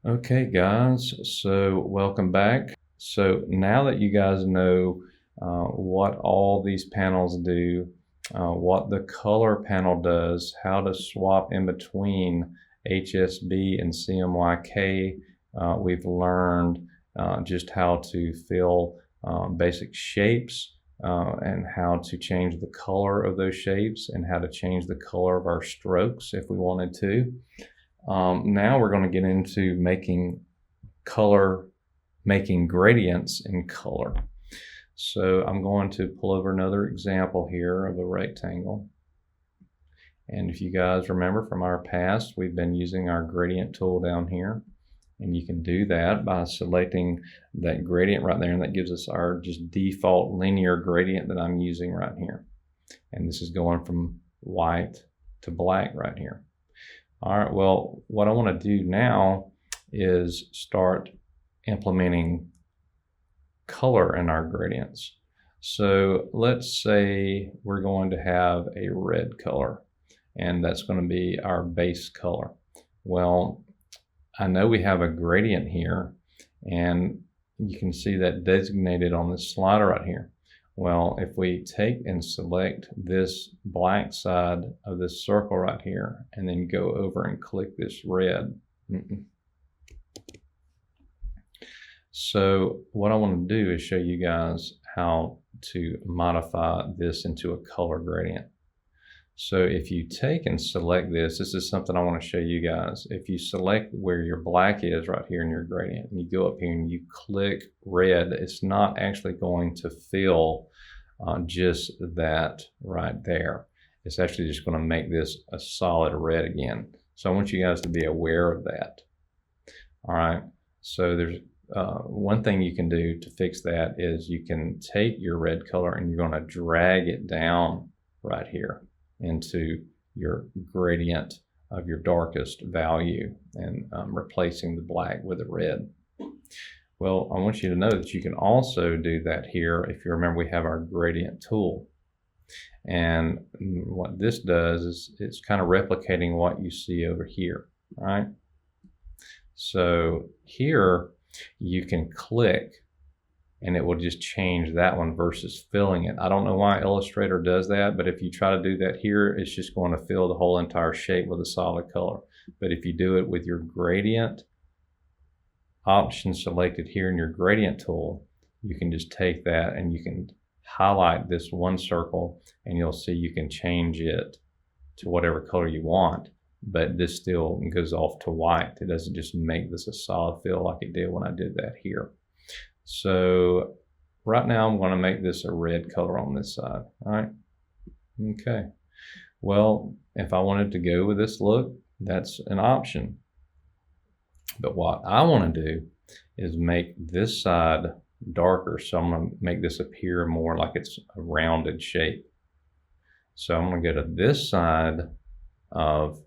Okay, guys, so welcome back. So now that you guys know what all these panels do, what the color panel does, how to swap in between HSB and CMYK, we've learned just how to fill basic shapes and how to change the color of those shapes and how to change the color of our strokes if we wanted to. Now we're going to get into making gradients in color. So I'm going to pull over another example here of a rectangle. And if you guys remember from our past, we've been using our gradient tool down here. And you can do that by selecting that gradient right there, and that gives us our just default linear gradient that I'm using right here. And this is going from white to black right here. All right, well, what I want to do now is start implementing color in our gradients. So let's say we're going to have a red color, and that's going to be our base color. Well, I know we have a gradient here, and you can see that designated on this slider right here. Well, if we take and select this black side of this circle right here, and then go over and click this red. So what I want to do is show you guys how to modify this into a color gradient. So if you take and select this is something I want to show you guys. If you select where your black is right here in your gradient, and you go up here and you click red, it's not actually going to fill just that right there. It's actually just going to make this a solid red again. So I want you guys to be aware of that. All right, so there's one thing you can do to fix that is you can take your red color and you're going to drag it down right here into your gradient of your darkest value and replacing the black with the red. Well, I want you to know that you can also do that here. If you remember, we have our gradient tool. And what this does is it's kind of replicating what you see over here, right? So here you can click and it will just change that one versus filling it. I don't know why Illustrator does that, but if you try to do that here, it's just going to fill the whole entire shape with a solid color. But if you do it with your gradient option selected here in your gradient tool, you can just take that and you can highlight this one circle, and you'll see you can change it to whatever color you want, but this still goes off to white. It doesn't just make this a solid fill like it did when I did that here. So right now I'm going to make this a red color on this side. All right. Okay. Well, if I wanted to go with this look, that's an option. But what I want to do is make this side darker. So I'm going to make this appear more like it's a rounded shape. So I'm going to go to this side of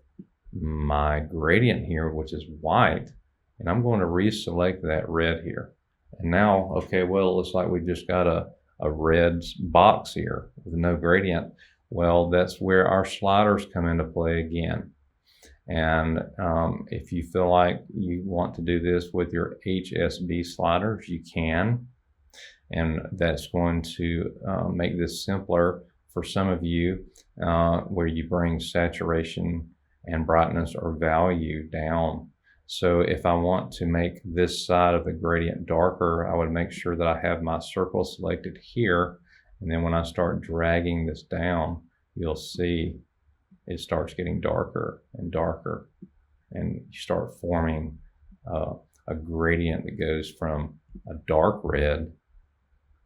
my gradient here, which is white, and I'm going to reselect that red here. And now, okay, well, it looks like we just got a red box here with no gradient. Well, that's where our sliders come into play again. And if you feel like you want to do this with your HSB sliders, you can. And that's going to make this simpler for some of you, where you bring saturation and brightness or value down. So if I want to make this side of the gradient darker, I would make sure that I have my circle selected here. And then when I start dragging this down, you'll see it starts getting darker and darker. And you start forming a gradient that goes from a dark red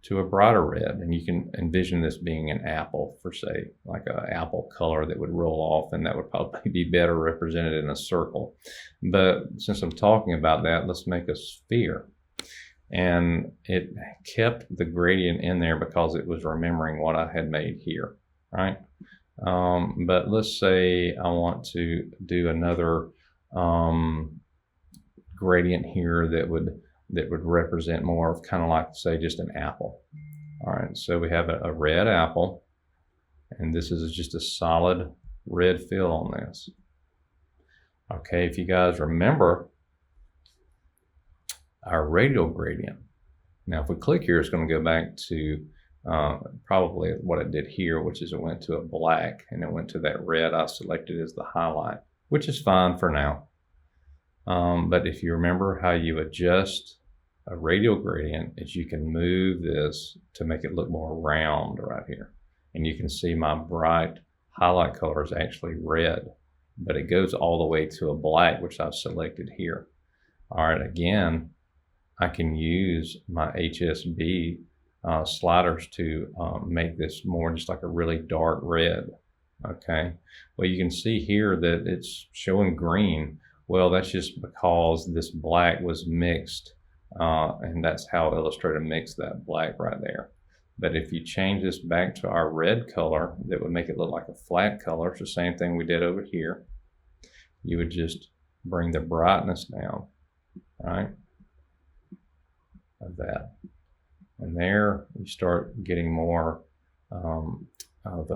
to a brighter red. And you can envision this being an apple, for say, like an apple color that would roll off, and that would probably be better represented in a circle. But since I'm talking about that, let's make a sphere. And it kept the gradient in there because it was remembering what I had made here, right? But let's say I want to do another gradient here that would represent more of kind of like, say, just an apple. All right, so we have a red apple, and this is just a solid red fill on this. Okay, if you guys remember, our radial gradient. Now, if we click here, it's going to go back to probably what it did here, which is it went to a black and it went to that red I selected as the highlight, which is fine for now. But if you remember how you adjust a radial gradient is you can move this to make it look more round right here. And you can see my bright highlight color is actually red, but it goes all the way to a black, which I've selected here. All right, again, I can use my HSB sliders to make this more just like a really dark red. Okay, well, you can see here that it's showing green. Well, that's just because this black was mixed, and that's how Illustrator mixed that black right there. But if you change this back to our red color, that would make it look like a flat color. It's the same thing we did over here. You would just bring the brightness down, right, of that. And there you start getting more of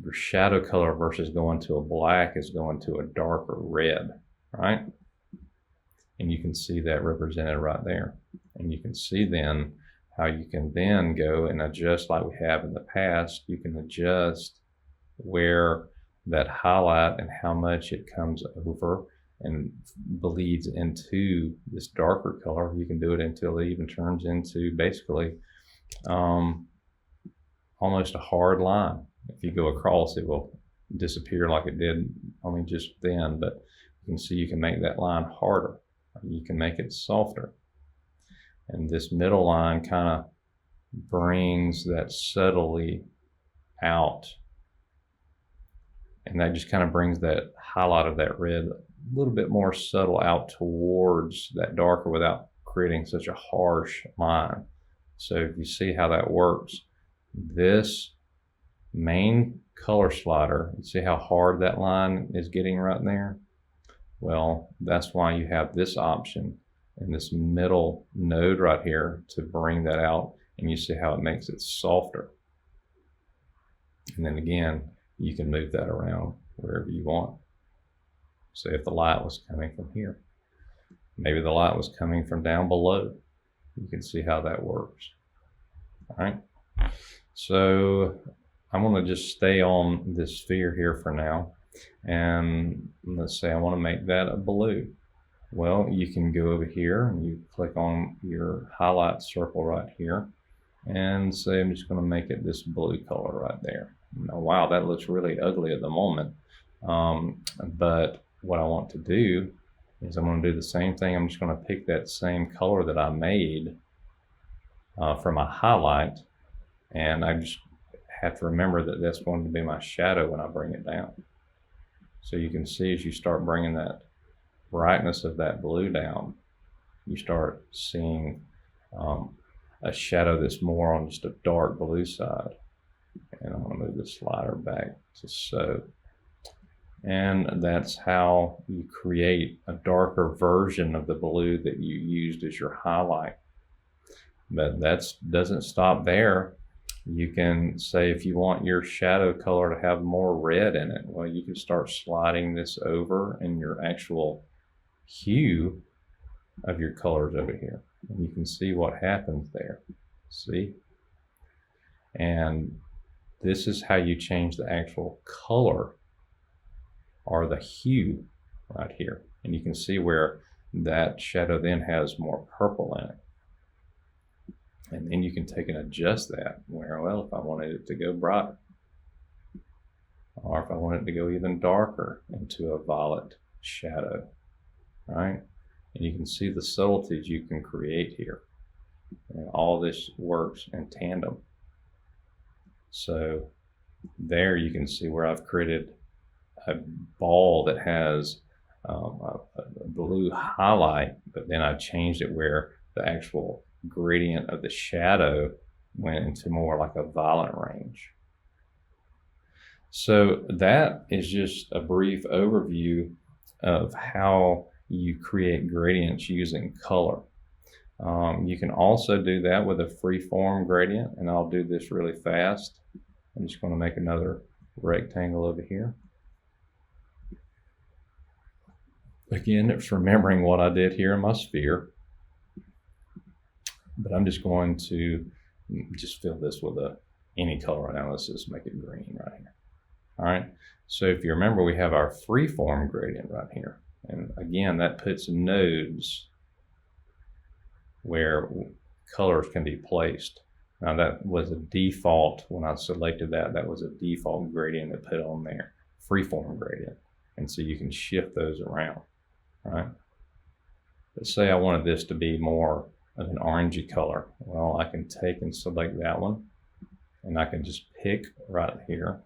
your shadow color versus going to a black is going to a darker red, right? And you can see that represented right there. And you can see then how you can then go and adjust like we have in the past. You can adjust where that highlight and how much it comes over and bleeds into this darker color. You can do it until it even turns into basically almost a hard line. If you go across, it will disappear like it did only just then, but you can see you can make that line harder. You can make it softer. And this middle line kind of brings that subtly out. And that just kind of brings that highlight of that red a little bit more subtle out towards that darker without creating such a harsh line. So if you see how that works, this main color slider, you see how hard that line is getting right there? Well, that's why you have this option in this middle node right here to bring that out, and you see how it makes it softer. And then again, you can move that around wherever you want. So if the light was coming from here, maybe the light was coming from down below, you can see how that works. All right, so I'm going to just stay on this sphere here for now, and let's say I want to make that a blue. Well, you can go over here and you click on your highlight circle right here and say I'm just going to make it this blue color right there. Now, wow, that looks really ugly at the moment, but what I want to do is I'm going to do the same thing. I'm just going to pick that same color that I made for my highlight, and I just have to remember that that's going to be my shadow when I bring it down. So you can see as you start bringing that brightness of that blue down, you start seeing a shadow that's more on just a dark blue side. And I'm going to move the slider back to so. And that's how you create a darker version of the blue that you used as your highlight. But that doesn't stop there. You can say if you want your shadow color to have more red in it, well, you can start sliding this over in your actual hue of your colors over here. And you can see what happens there. See? And this is how you change the actual color or the hue right here. And you can see where that shadow then has more purple in it. And then you can take and adjust that where, well, if I wanted it to go brighter, or if I wanted it to go even darker into a violet shadow, right? And you can see the subtleties you can create here. And all this works in tandem. So there you can see where I've created a ball that has a blue highlight, but then I changed it where the actual gradient of the shadow went into more like a violet range. So that is just a brief overview of how you create gradients using color. You can also do that with a free-form gradient, and I'll do this really fast. I'm just going to make another rectangle over here. Again, it's remembering what I did here in my sphere. but I'm just going to just fill this with any color right now. Let's just make it green right here. All right, so if you remember, we have our freeform gradient right here. And again, that puts nodes where colors can be placed. Now that was a default, when I selected that, that was a default gradient to put on there, freeform gradient. And so you can shift those around, right? Let's say I wanted this to be more of an orangey color. Well, I can take and select that one, and I can just pick right here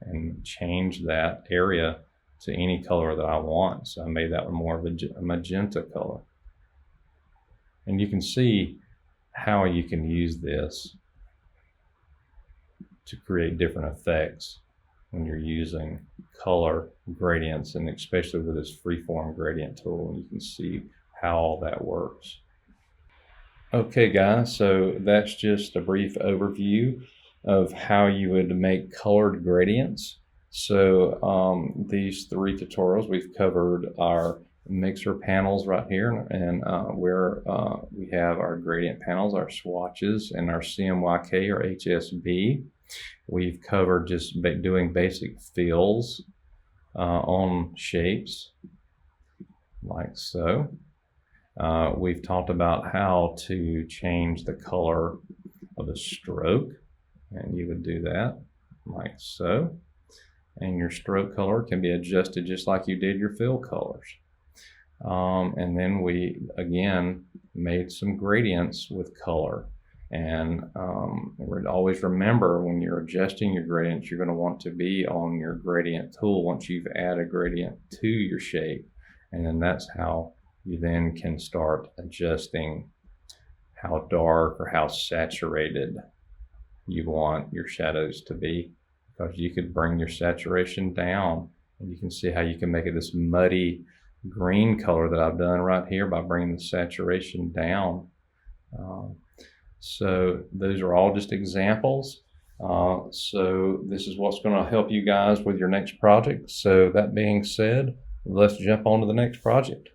and change that area to any color that I want. So I made that one more of a magenta color. And you can see how you can use this to create different effects when you're using color gradients, and especially with this freeform gradient tool. You can see how all that works. Okay guys, so that's just a brief overview of how you would make colored gradients. So these 3 tutorials, we've covered our mixer panels right here, and where we have our gradient panels, our swatches, and our CMYK or HSB. We've covered just doing basic fills on shapes, like so. We've talked about how to change the color of a stroke, and you would do that like so. And your stroke color can be adjusted just like you did your fill colors. And then we again made some gradients with color. And always remember, when you're adjusting your gradients, you're going to want to be on your gradient tool once you've added a gradient to your shape. And then that's how you then can start adjusting how dark or how saturated you want your shadows to be. Because you could bring your saturation down, and you can see how you can make it this muddy green color that I've done right here by bringing the saturation down. So those are all just examples. So this is what's going to help you guys with your next project. So that being said, let's jump on to the next project.